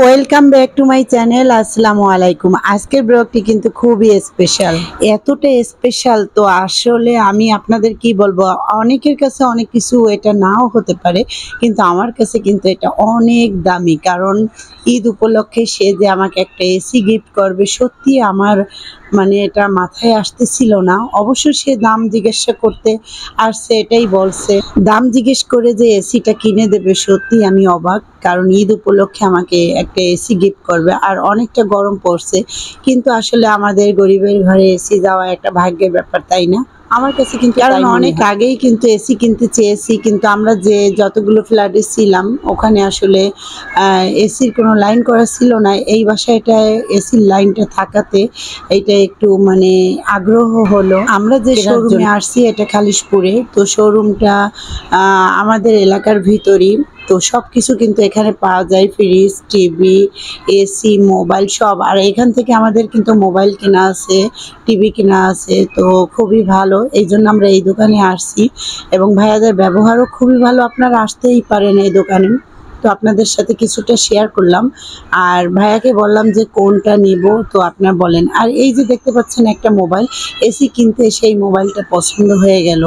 Welcome back to my channel. আসসালামু আলাইকুম। আজকের ব্লগটি কিন্তু খুবই স্পেশাল, এতটা স্পেশাল তো আসলে আমি আপনাদের কি বলবো, অনেকের কাছে অনেক কিছু এটা নাও হতে পারে, কিন্তু আমার কাছে কিন্তু এটা অনেক দামি। কারণ ঈদ উপলক্ষে সে যে আমাকে একটা এসি গিফট করবে, সত্যি আমার মানে এটা মাথায় আসতেছিল না। অবশ্য সে দাম জিজ্ঞাসা করতে আসছে, এটাই বলছে। দাম জিজ্ঞেস করে যে এসিটা কিনে দেবে, সত্যি আমি অবাক। কারণ ঈদ উপলক্ষে আমাকে একটা এসি গিফট করবে, আর অনেকটা গরম পড়ছে। কিন্তু আসলে আমাদের গরিবের ঘরে এসি যাওয়া একটা ভাগ্যের ব্যাপার, তাই না? আমার কাছে কিন্তু কারণ অনেক আগেই কিন্তু এসি কিনতে চেয়েছি, কিন্তু আমরা যে যতগুলো ফ্ল্যাটে ছিলাম ওখানে আসলে এসির কোনো লাইন করা ছিল না। এই বাসাটায় এসির লাইনটা থাকাতে এইটা একটু মানে আগ্রহ হলো। আমরা যে শোরুমে আসছি এটা খালিশপুরে, তো শোরুমটা আমাদের এলাকার ভিতরই। তো সব কিছু কিন্তু এখানে পাওয়া যায়, ফ্রিজ, টিভি, এসি, মোবাইল সব। আর এখান থেকে আমাদের কিন্তু মোবাইল কেনা আছে, টিভি কেনা আছে, তো খুবই ভালো। এই জন্য আমরা এই দোকানে আসছি, এবং ভাইয়াদের ব্যবহারও খুবই ভালো। আপনারা আসতেই পারেন এই দোকানে। তো আপনাদের সাথে কিছুটা শেয়ার করলাম, আর ভাইয়াকে বললাম যে কোনটা নিব, তো আপনারা বলেন। আর এই যে দেখতে পাচ্ছেন একটা মোবাইল, এসি কিনতে সেই মোবাইলটা পছন্দ হয়ে গেল।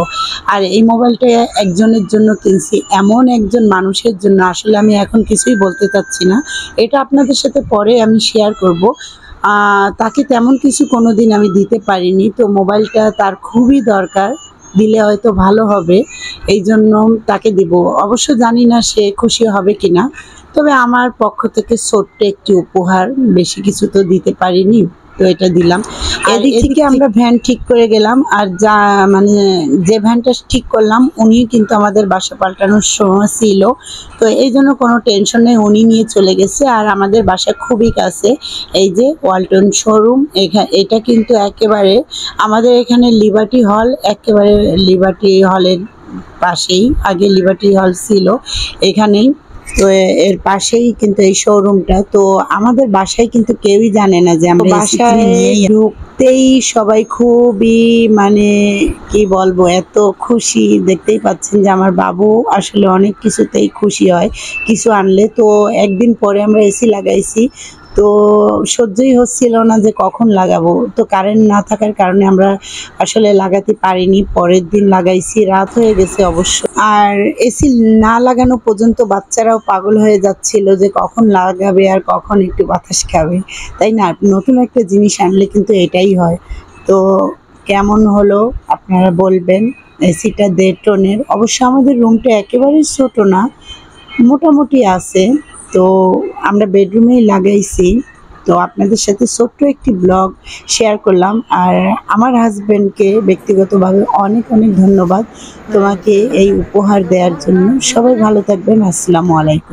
আর এই মোবাইলটা একজনের জন্য কিনছি, এমন একজন মানুষের জন্য, আসলে আমি এখন কিছুই বলতে চাচ্ছি না, এটা আপনাদের সাথে পরে আমি শেয়ার করব। তাকে তেমন কিছু কোনো দিন আমি দিতে পারিনি, তো মোবাইলটা তার খুবই দরকার, দিলে হয়তো ভালো হবে, এই জন্য তাকে দিব। অবশ্য জানি না সে খুশি হবে কিনা, তবে আমার পক্ষ থেকে ছোট্ট একটি উপহার, বেশি কিছু তো দিতে পারিনি, তো এটা দিলাম। এদিক থেকে আমরা ভ্যান ঠিক করে গেলাম, আর যা মানে যে ভ্যানটা ঠিক করলাম উনি কিন্তু আমাদের বাসা পাল্টানোর সময় ছিল, তো এই জন্য কোনো টেনশন নেই, উনি নিয়ে চলে গেছে। আর আমাদের বাসা খুবই কাছে, এই যে ওয়ালটন শোরুম, এটা কিন্তু একেবারে আমাদের এখানে লিবার্টি হল, একেবারে লিবার্টি হলের পাশেই, আগে লিবার্টি হল ছিল এখানেই, তো এর পাশেই কিন্তু এই শোরুমটা। তো আমাদের বাসায় কিন্তু কেউই জানে না যে আমরা বাসায় ঢুকতেই সবাই খুবই মানে কি বলবো, এত খুশি। দেখতেই পাচ্ছেন যে আমার বাবু আসলে অনেক কিছুতেই খুশি হয় কিছু আনলে। তো একদিন পরে আমরা এসি লাগাইছি, তো সহ্যই হচ্ছিল না যে কখন লাগাবো, তো কারেন্ট না থাকার কারণে আমরা আসলে লাগাতে পারিনি। পরের দিন লাগাইছি, রাত হয়ে গেছে অবশ্য। আর এসি না লাগানো পর্যন্ত বাচ্চারাও পাগল হয়ে যাচ্ছিল যে কখন লাগাবে আর কখন একটু বাতাস খাবে, তাই না? নতুন একটা জিনিস আনলে কিন্তু এটাই হয়। তো কেমন হলো আপনারা বলবেন। এসিটা 1.5 টনের, অবশ্য আমাদের রুমটা একেবারেই ছোট না, মোটামুটি আছে। তো আমরা বেডরুমেই লাগাইছি। তো আপনাদের সাথে ছোট্ট একটি ব্লগ শেয়ার করলাম। আর আমার হাজব্যান্ডকে ব্যক্তিগতভাবে অনেক অনেক ধন্যবাদ তোমাকে এই উপহার দেওয়ার জন্য। সবাই ভালো থাকবেন। আসসালামু আলাইকুম।